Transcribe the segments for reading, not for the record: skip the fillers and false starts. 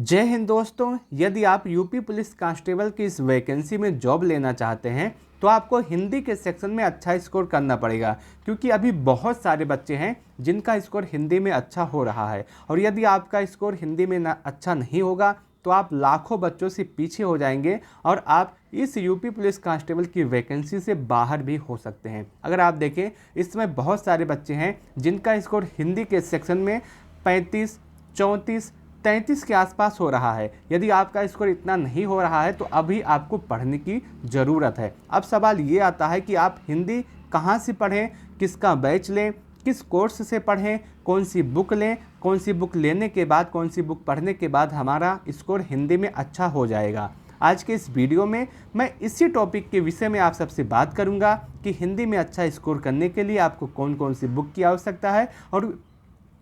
जय हिंद दोस्तों, यदि आप यूपी पुलिस कांस्टेबल की इस वैकेंसी में जॉब लेना चाहते हैं तो आपको हिंदी के सेक्शन में अच्छा स्कोर करना पड़ेगा, क्योंकि अभी बहुत सारे बच्चे हैं जिनका स्कोर हिंदी में अच्छा हो रहा है। और यदि आपका स्कोर हिंदी में अच्छा नहीं होगा तो आप लाखों बच्चों से पीछे हो जाएंगे और आप इस यूपी पुलिस कांस्टेबल की वैकेंसी से बाहर भी हो सकते हैं। अगर आप देखें, इस समय बहुत सारे बच्चे हैं जिनका स्कोर हिंदी के सेक्शन में 35, 34, 33 के आसपास हो रहा है। यदि आपका स्कोर इतना नहीं हो रहा है तो अभी आपको पढ़ने की ज़रूरत है। अब सवाल ये आता है कि आप हिंदी कहाँ से पढ़ें, किसका बैच लें, किस कोर्स से पढ़ें, कौन सी बुक लें, कौन सी बुक लेने के बाद, कौन सी बुक पढ़ने के बाद हमारा स्कोर हिंदी में अच्छा हो जाएगा। आज के इस वीडियो में मैं इसी टॉपिक के विषय में आप सबसे बात करूंगा कि हिंदी में अच्छा स्कोर करने के लिए आपको कौन कौन सी बुक की आवश्यकता है और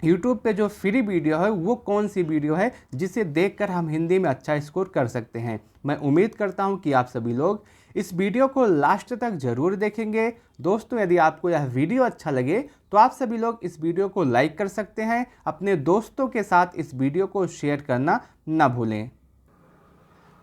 YouTube पे जो फ्री वीडियो है वो कौन सी वीडियो है जिसे देखकर हम हिंदी में अच्छा स्कोर कर सकते हैं। मैं उम्मीद करता हूं कि आप सभी लोग इस वीडियो को लास्ट तक ज़रूर देखेंगे। दोस्तों, यदि आपको यह वीडियो अच्छा लगे तो आप सभी लोग इस वीडियो को लाइक कर सकते हैं। अपने दोस्तों के साथ इस वीडियो को शेयर करना ना भूलें।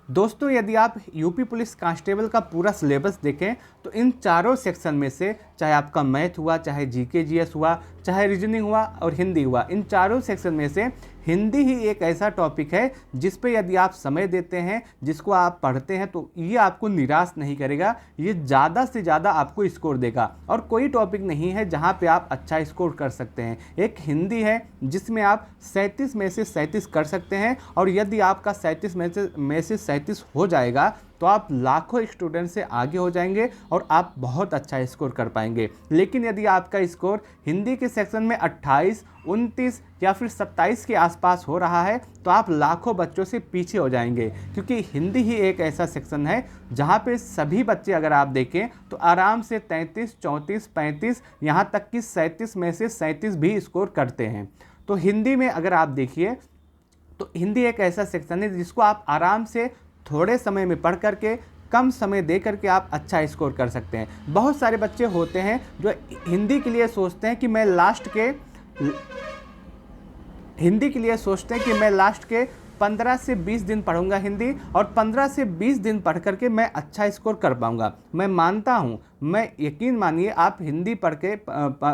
दोस्तों, यदि आप यूपी पुलिस कांस्टेबल का पूरा सिलेबस देखें तो इन चारों सेक्शन में से, चाहे आपका मैथ हुआ, चाहे जीके जीएस हुआ, चाहे रीजनिंग हुआ और हिंदी हुआ, इन चारों सेक्शन में से हिंदी ही एक ऐसा टॉपिक है जिस पे यदि आप समय देते हैं, जिसको आप पढ़ते हैं, तो ये आपको निराश नहीं करेगा। ये ज़्यादा से ज़्यादा आपको स्कोर देगा। और कोई टॉपिक नहीं है जहाँ पे आप अच्छा स्कोर कर सकते हैं। एक हिंदी है जिसमें आप 37 में से 37 कर सकते हैं, और यदि आपका 37 में से 37 हो जाएगा तो आप लाखों स्टूडेंट से आगे हो जाएंगे और आप बहुत अच्छा स्कोर कर पाएंगे। लेकिन यदि आपका स्कोर हिंदी के सेक्शन में 28, 29 या फिर 27 के आसपास हो रहा है तो आप लाखों बच्चों से पीछे हो जाएंगे, क्योंकि हिंदी ही एक ऐसा सेक्शन है जहाँ पे सभी बच्चे, अगर आप देखें तो आराम से 33, 34, 35, यहाँ तक कि 37 में से 37 भी स्कोर करते हैं। तो हिंदी में अगर आप देखिए तो हिंदी एक ऐसा सेक्शन है जिसको आप आराम से थोड़े समय में पढ़ करके, कम समय दे करके आप अच्छा स्कोर कर सकते हैं। बहुत सारे बच्चे होते हैं जो हिंदी के लिए सोचते हैं कि मैं लास्ट के 15 से 20 दिन पढ़ूंगा हिंदी, और 15 से 20 दिन पढ़ करके मैं अच्छा स्कोर कर पाऊंगा। मैं मानता हूं, मैं यकीन मानिए, आप हिंदी पढ़ के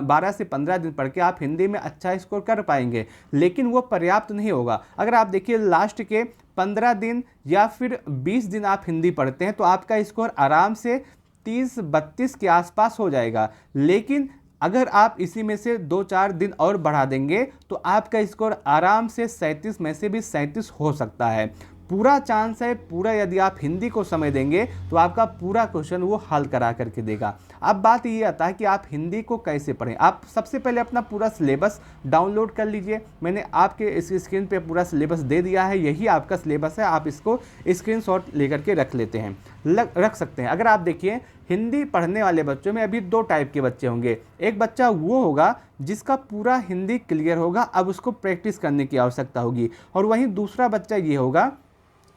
12 से 15 दिन पढ़ के आप हिंदी में अच्छा स्कोर कर पाएंगे, लेकिन वो पर्याप्त नहीं होगा। अगर आप देखिए लास्ट के 15 दिन या फिर 20 दिन आप हिंदी पढ़ते हैं तो आपका स्कोर आराम से 30-32 के आसपास हो जाएगा। लेकिन अगर आप इसी में से 2-4 दिन और बढ़ा देंगे तो आपका स्कोर आराम से 37 में से भी 37 हो सकता है। पूरा चांस है, पूरा यदि आप हिंदी को समय देंगे तो आपका पूरा क्वेश्चन वो हल करा करके देगा। अब बात ये आता है कि आप हिंदी को कैसे पढ़ें। आप सबसे पहले अपना पूरा सिलेबस डाउनलोड कर लीजिए। मैंने आपके इस स्क्रीन पे पूरा सिलेबस दे दिया है, यही आपका सिलेबस है। आप इसको स्क्रीनशॉट लेकर के रख लेते हैं, रख सकते हैं। अगर आप देखिए, हिंदी पढ़ने वाले बच्चों में अभी 2 टाइप के बच्चे होंगे। एक बच्चा वो होगा जिसका पूरा हिंदी क्लियर होगा, अब उसको प्रैक्टिस करने की आवश्यकता होगी। और वहीं दूसरा बच्चा ये होगा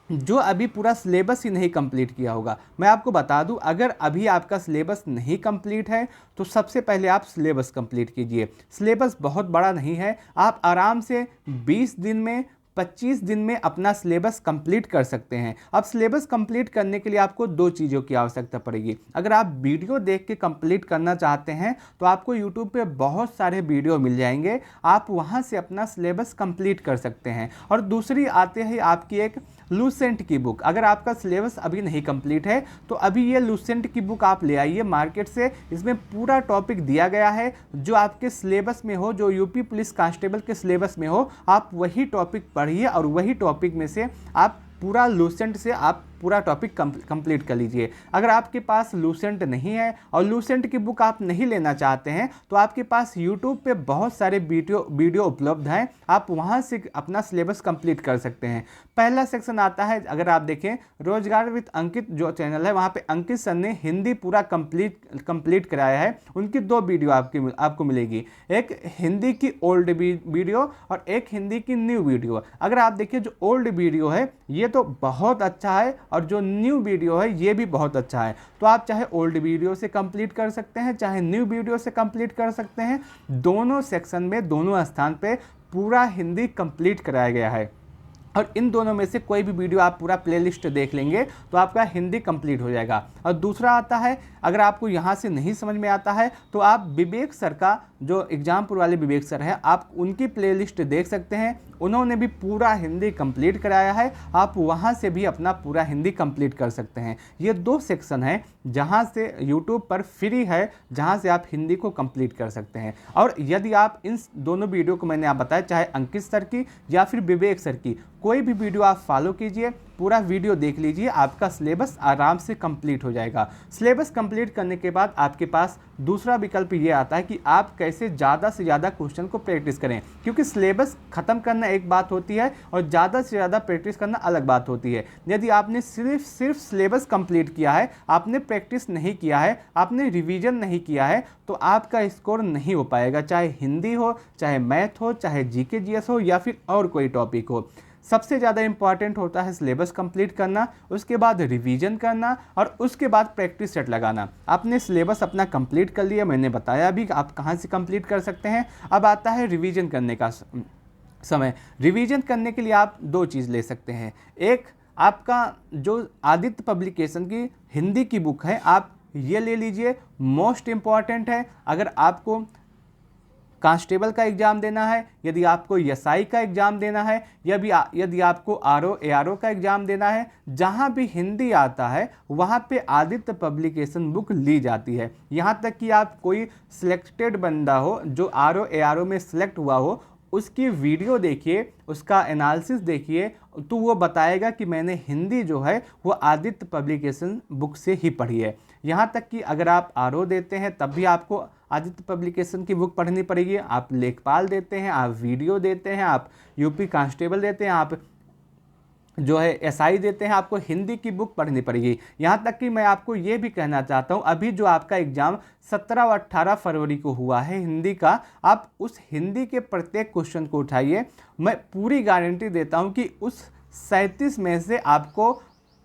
जो अभी पूरा सिलेबस ही नहीं कंप्लीट किया होगा। मैं आपको बता दूं, अगर अभी आपका सिलेबस नहीं कंप्लीट है तो सबसे पहले आप सिलेबस कंप्लीट कीजिए। सिलेबस बहुत बड़ा नहीं है, आप आराम से 20 दिन में, 25 दिन में अपना सिलेबस कंप्लीट कर सकते हैं। अब सिलेबस कंप्लीट करने के लिए आपको 2 चीज़ों की आवश्यकता पड़ेगी। अगर आप वीडियो देख के कंप्लीट करना चाहते हैं तो आपको यूट्यूब पे बहुत सारे वीडियो मिल जाएंगे, आप वहां से अपना सिलेबस कंप्लीट कर सकते हैं। और दूसरी आते हैं आपकी एक लूसेंट की बुक। अगर आपका सिलेबस अभी नहीं कंप्लीट है तो अभी ये लूसेंट की बुक आप ले आइए मार्केट से। इसमें पूरा टॉपिक दिया गया है जो आपके सिलेबस में हो, जो यूपी पुलिस कांस्टेबल के सिलेबस में हो, आप वही टॉपिक पढ़िए और वही टॉपिक में से आप पूरा लूसेंट से आप पूरा टॉपिक कंप्लीट कर लीजिए। अगर आपके पास लूसेंट नहीं है और लूसेंट की बुक आप नहीं लेना चाहते हैं तो आपके पास यूट्यूब पे बहुत सारे वीडियो उपलब्ध हैं, आप वहां से अपना सिलेबस कंप्लीट कर सकते हैं। पहला सेक्शन आता है, अगर आप देखें, रोजगार विद अंकित जो चैनल है, वहां पे अंकित सर ने हिंदी पूरा कंप्लीट कराया है। उनकी 2 वीडियो आपको मिलेगी, एक हिंदी की ओल्ड वीडियो और एक हिंदी की न्यू वीडियो। अगर आप देखिए, जो ओल्ड वीडियो है ये तो बहुत अच्छा है और जो न्यू वीडियो है ये भी बहुत अच्छा है। तो आप चाहे ओल्ड वीडियो से कंप्लीट कर सकते हैं, चाहे न्यू वीडियो से कंप्लीट कर सकते हैं। दोनों सेक्शन में, दोनों स्थान पे पूरा हिंदी कंप्लीट कराया गया है। और इन दोनों में से कोई भी वीडियो आप पूरा प्लेलिस्ट देख लेंगे तो आपका हिंदी कंप्लीट हो जाएगा। और दूसरा आता है, अगर आपको यहाँ से नहीं समझ में आता है तो आप विवेक सर का, जो एग्जामपुर वाले विवेक सर हैं, आप उनकी प्लेलिस्ट देख सकते हैं। उन्होंने भी पूरा हिंदी कंप्लीट कराया है, आप वहाँ से भी अपना पूरा हिंदी कंप्लीट कर सकते हैं। ये 2 सेक्शन हैं जहाँ से यूट्यूब पर फ्री है, जहाँ से आप हिंदी को कंप्लीट कर सकते हैं। और यदि आप इन दोनों वीडियो को मैंने आप बताया, चाहे अंकित सर की या फिर विवेक सर की, कोई भी वीडियो आप फॉलो कीजिए, पूरा वीडियो देख लीजिए, आपका सिलेबस आराम से कंप्लीट हो जाएगा। सिलेबस कंप्लीट करने के बाद आपके पास दूसरा विकल्प ये आता है कि आप कैसे ज़्यादा से ज़्यादा क्वेश्चन को प्रैक्टिस करें, क्योंकि सिलेबस ख़त्म करना एक बात होती है और ज़्यादा से ज़्यादा प्रैक्टिस करना अलग बात होती है। यदि आपने सिर्फ सिलेबस कंप्लीट किया है, आपने प्रैक्टिस नहीं किया है, आपने रिवीजन नहीं किया है, तो आपका स्कोर नहीं हो पाएगा, चाहे हिंदी हो, चाहे मैथ हो, चाहे जीके जीएस हो या फिर और कोई टॉपिक हो। सबसे ज़्यादा इंपॉर्टेंट होता है सिलेबस कंप्लीट करना, उसके बाद रिवीजन करना और उसके बाद प्रैक्टिस सेट लगाना। आपने सिलेबस अपना कंप्लीट कर लिया, मैंने बताया भी आप कहाँ से कंप्लीट कर सकते हैं। अब आता है रिवीजन करने का समय। रिवीजन करने के लिए आप 2 चीज़ ले सकते हैं। एक, आपका जो आदित्य पब्लिकेशन की हिंदी की बुक है, आप ये ले लीजिए, मोस्ट इम्पॉर्टेंट है। अगर आपको कांस्टेबल का एग्ज़ाम देना है, यदि आपको एसआई का एग्ज़ाम देना है, यदि आपको आरओ एआरओ का एग्ज़ाम देना है, जहाँ भी हिंदी आता है वहाँ पे आदित्य पब्लिकेशन बुक ली जाती है। यहाँ तक कि आप कोई सिलेक्टेड बंदा हो जो आरओ एआरओ में सिलेक्ट हुआ हो, उसकी वीडियो देखिए, उसका एनालिसिस देखिए, तो वो बताएगा कि मैंने हिंदी जो है वो आदित्य पब्लिकेशन बुक से ही पढ़ी है। यहाँ तक कि अगर आप आरओ देते हैं तब भी आपको आदित्य पब्लिकेशन की बुक पढ़नी पड़ेगी। आप लेखपाल देते हैं, आप वीडियो देते हैं, आप यूपी कांस्टेबल देते हैं, आप जो है एसआई देते हैं, आपको हिंदी की बुक पढ़नी पड़ेगी। यहाँ तक कि मैं आपको ये भी कहना चाहता हूँ, अभी जो आपका एग्ज़ाम 17 और 18 फरवरी को हुआ है हिंदी का, आप उस हिंदी के प्रत्येक क्वेश्चन को उठाइए। मैं पूरी गारंटी देता हूँ कि उस 37 में से आपको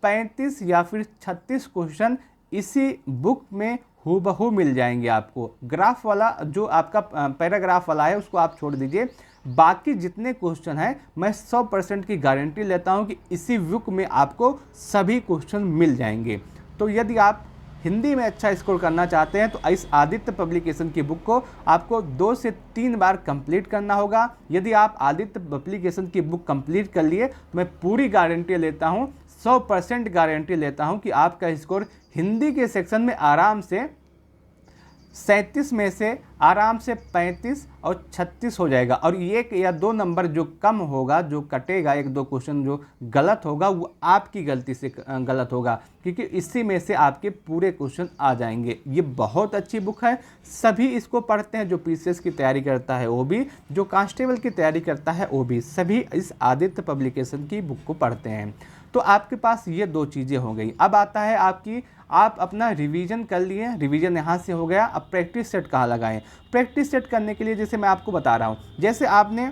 35 या फिर 36 क्वेश्चन इसी बुक में हूबहू मिल जाएंगे। आपको ग्राफ वाला जो आपका पैराग्राफ वाला है उसको आप छोड़ दीजिए, बाकी जितने क्वेश्चन हैं मैं 100% की गारंटी लेता हूं कि इसी बुक में आपको सभी क्वेश्चन मिल जाएंगे। तो यदि आप हिंदी में अच्छा स्कोर करना चाहते हैं तो इस आदित्य पब्लिकेशन की बुक को आपको 2 से 3 बार कंप्लीट करना होगा। यदि आप आदित्य पब्लिकेशन की बुक कंप्लीट कर लिए, मैं पूरी गारंटी लेता हूं, 100% गारंटी लेता हूं कि आपका स्कोर हिंदी के सेक्शन में आराम से 37 में से आराम से 35 और 36 हो जाएगा। और 1 या 2 नंबर जो कम होगा, जो कटेगा, 1-2 क्वेश्चन जो गलत होगा वो आपकी गलती से गलत होगा, क्योंकि इसी में से आपके पूरे क्वेश्चन आ जाएंगे। ये बहुत अच्छी बुक है, सभी इसको पढ़ते हैं। जो पीसीएस की तैयारी करता है वो भी, जो कांस्टेबल की तैयारी करता है वो भी, सभी इस आदित्य पब्लिकेशन की बुक को पढ़ते हैं। तो आपके पास ये 2 चीज़ें हो गई। अब आता है आप अपना रिवीजन कर लिए, रिवीजन यहाँ से हो गया। अब प्रैक्टिस सेट कहाँ लगाएं? प्रैक्टिस सेट करने के लिए जैसे मैं आपको बता रहा हूँ, जैसे आपने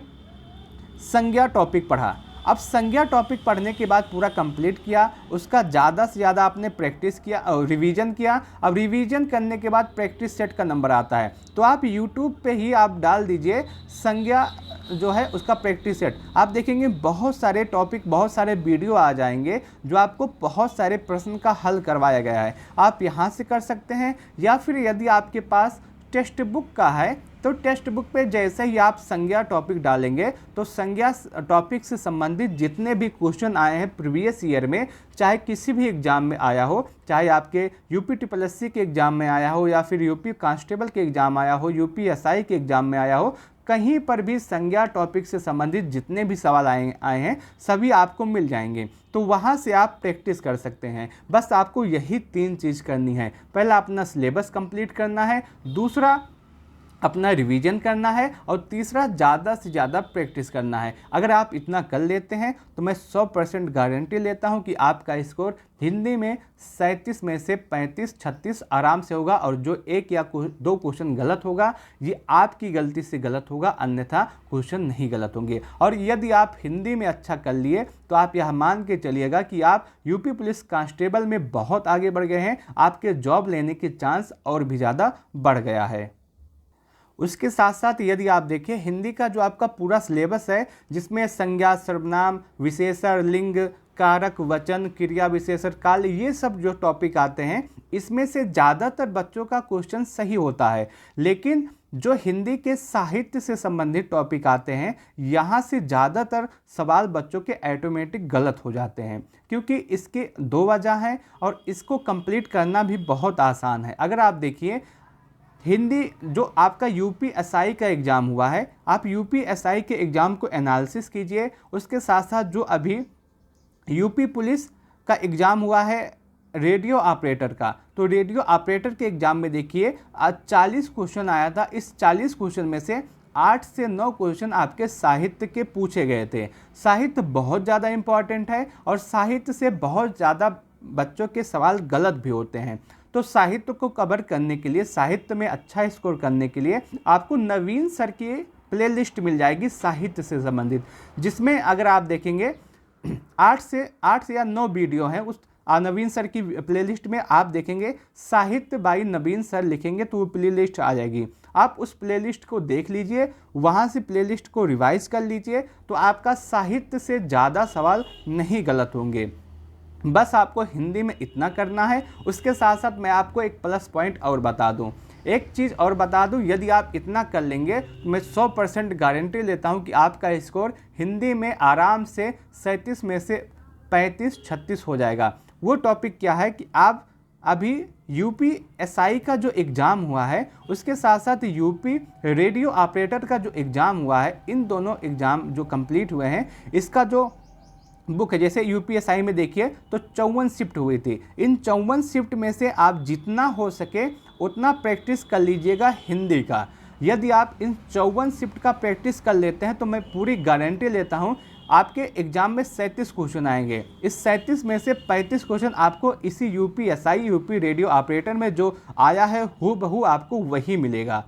संज्ञा टॉपिक पढ़ा, अब संज्ञा टॉपिक पढ़ने के बाद पूरा कंप्लीट किया, उसका ज़्यादा से ज़्यादा आपने प्रैक्टिस किया और रिवीजन किया। अब रिवीजन करने के बाद प्रैक्टिस सेट का नंबर आता है, तो आप यूट्यूब पे ही आप डाल दीजिए संज्ञा जो है उसका प्रैक्टिस सेट। आप देखेंगे बहुत सारे टॉपिक, बहुत सारे वीडियो आ जाएंगे जो आपको बहुत सारे प्रश्न का हल करवाया गया है। आप यहाँ से कर सकते हैं, या फिर यदि आपके पास टेक्स्ट बुक का है तो टेक्स्ट बुक पे जैसे ही आप संज्ञा टॉपिक डालेंगे तो संज्ञा टॉपिक से संबंधित जितने भी क्वेश्चन आए हैं प्रीवियस ईयर में, चाहे किसी भी एग्ज़ाम में आया हो, चाहे आपके यूपी SSC के एग्ज़ाम में आया हो, या फिर यूपी कांस्टेबल के एग्ज़ाम आया हो, यूपी एसआई के एग्ज़ाम में आया हो, कहीं पर भी संज्ञा टॉपिक से संबंधित जितने भी सवाल आए हैं सभी आपको मिल जाएंगे। तो वहाँ से आप प्रैक्टिस कर सकते हैं। बस आपको यही 3 चीज़ करनी है। पहला अपना सिलेबस कंप्लीट करना है, दूसरा अपना रिवीजन करना है, और तीसरा ज़्यादा से ज़्यादा प्रैक्टिस करना है। अगर आप इतना कर लेते हैं तो मैं 100% गारंटी लेता हूं कि आपका स्कोर हिंदी में 37 में से 35-36 आराम से होगा। और जो 1 या 2 क्वेश्चन गलत होगा ये आपकी गलती से गलत होगा, अन्यथा क्वेश्चन नहीं गलत होंगे। और यदि आप हिंदी में अच्छा कर लिए तो आप यह मान के चलिएगा कि आप यूपी पुलिस कांस्टेबल में बहुत आगे बढ़ गए हैं, आपके जॉब लेने के चांस और भी ज़्यादा बढ़ गया है। उसके साथ साथ यदि आप देखिए हिंदी का जो आपका पूरा सिलेबस है, जिसमें संज्ञा, सर्वनाम, विशेषण, लिंग, कारक, वचन, क्रिया विशेषण, काल, ये सब जो टॉपिक आते हैं, इसमें से ज़्यादातर बच्चों का क्वेश्चन सही होता है। लेकिन जो हिंदी के साहित्य से संबंधित टॉपिक आते हैं, यहाँ से ज़्यादातर सवाल बच्चों के ऑटोमेटिक गलत हो जाते हैं, क्योंकि इसके दो वजह हैं और इसको कंप्लीट करना भी बहुत आसान है। अगर आप देखिए हिंदी जो आपका यूपीएसआई का एग्ज़ाम हुआ है, आप यूपीएसआई के एग्ज़ाम को एनालिसिस कीजिए। उसके साथ साथ जो अभी यूपी पुलिस का एग्ज़ाम हुआ है रेडियो ऑपरेटर का, तो रेडियो ऑपरेटर के एग्ज़ाम में देखिए 40 क्वेश्चन आया था। इस 40 क्वेश्चन में से 8 से 9 क्वेश्चन आपके साहित्य के पूछे गए थे। साहित्य बहुत ज़्यादा इम्पॉर्टेंट है और साहित्य से बहुत ज़्यादा बच्चों के सवाल गलत भी होते हैं। तो साहित्य को कवर करने के लिए, साहित्य में अच्छा स्कोर करने के लिए आपको नवीन सर की प्लेलिस्ट मिल जाएगी साहित्य से संबंधित, जिसमें अगर आप देखेंगे 8 से या 9 वीडियो हैं। उस नवीन सर की प्लेलिस्ट में आप देखेंगे साहित्य बाई नवीन सर लिखेंगे तो वो प्लेलिस्ट आ जाएगी। आप उस प्लेलिस्ट को देख लीजिए, वहाँ से प्लेलिस्ट को रिवाइज कर लीजिए, तो आपका साहित्य से ज़्यादा सवाल नहीं गलत होंगे। बस आपको हिंदी में इतना करना है। उसके साथ साथ मैं आपको एक प्लस पॉइंट और बता दूं, एक चीज़ और बता दूं, यदि आप इतना कर लेंगे तो मैं 100% गारंटी लेता हूं कि आपका स्कोर हिंदी में आराम से 37 में से 35-36 हो जाएगा। वो टॉपिक क्या है कि आप अभी यूपीएसआई का जो एग्ज़ाम हुआ है, उसके साथ साथ यूपी रेडियो ऑपरेटर का जो एग्ज़ाम हुआ है, इन दोनों एग्ज़ाम जो कंप्लीट हुए हैं, इसका जो बुक है, जैसे यूपीएसआई में देखिए तो 54 शिफ्ट हुई थी। इन 54 शिफ्ट में से आप जितना हो सके उतना प्रैक्टिस कर लीजिएगा हिंदी का। यदि आप इन 54 शिफ्ट का प्रैक्टिस कर लेते हैं तो मैं पूरी गारंटी लेता हूं आपके एग्ज़ाम में 37 क्वेश्चन आएंगे। इस 37 में से 35 क्वेश्चन आपको इसी यूपीएसआई, यूपी रेडियो ऑपरेटर में जो आया है हूबहू आपको वही मिलेगा।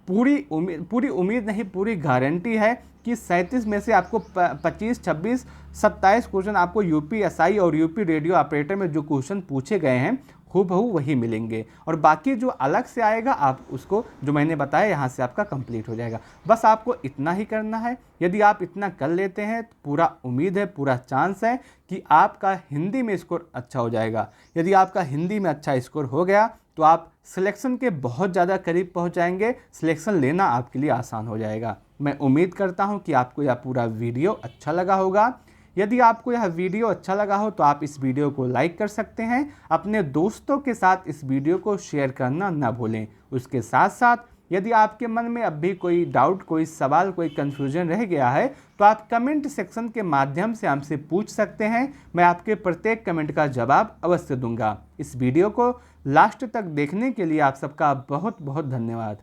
पूरी उम्मीद नहीं, पूरी गारंटी है कि 37 में से आपको 25, 26, 27 क्वेश्चन आपको यूपीएसआई और यूपी रेडियो ऑपरेटर में जो क्वेश्चन पूछे गए हैं हूबहू वही मिलेंगे, और बाकी जो अलग से आएगा आप उसको जो मैंने बताया यहाँ से आपका कंप्लीट हो जाएगा। बस आपको इतना ही करना है। यदि आप इतना कर लेते हैं तो पूरा उम्मीद है, पूरा चांस है कि आपका हिंदी में स्कोर अच्छा हो जाएगा। यदि आपका हिंदी में अच्छा स्कोर हो गया तो आप सिलेक्शन के बहुत ज़्यादा करीब पहुँच जाएंगे, सिलेक्शन लेना आपके लिए आसान हो जाएगा। मैं उम्मीद करता हूँ कि आपको यह पूरा वीडियो अच्छा लगा होगा। यदि आपको यह वीडियो अच्छा लगा हो तो आप इस वीडियो को लाइक कर सकते हैं। अपने दोस्तों के साथ इस वीडियो को शेयर करना ना भूलें। उसके साथ साथ यदि आपके मन में अब भी कोई डाउट, कोई सवाल, कोई कन्फ्यूजन रह गया है तो आप कमेंट सेक्शन के माध्यम से हमसे पूछ सकते हैं। मैं आपके प्रत्येक कमेंट का जवाब अवश्य दूंगा। इस वीडियो को लास्ट तक देखने के लिए आप सबका बहुत बहुत धन्यवाद।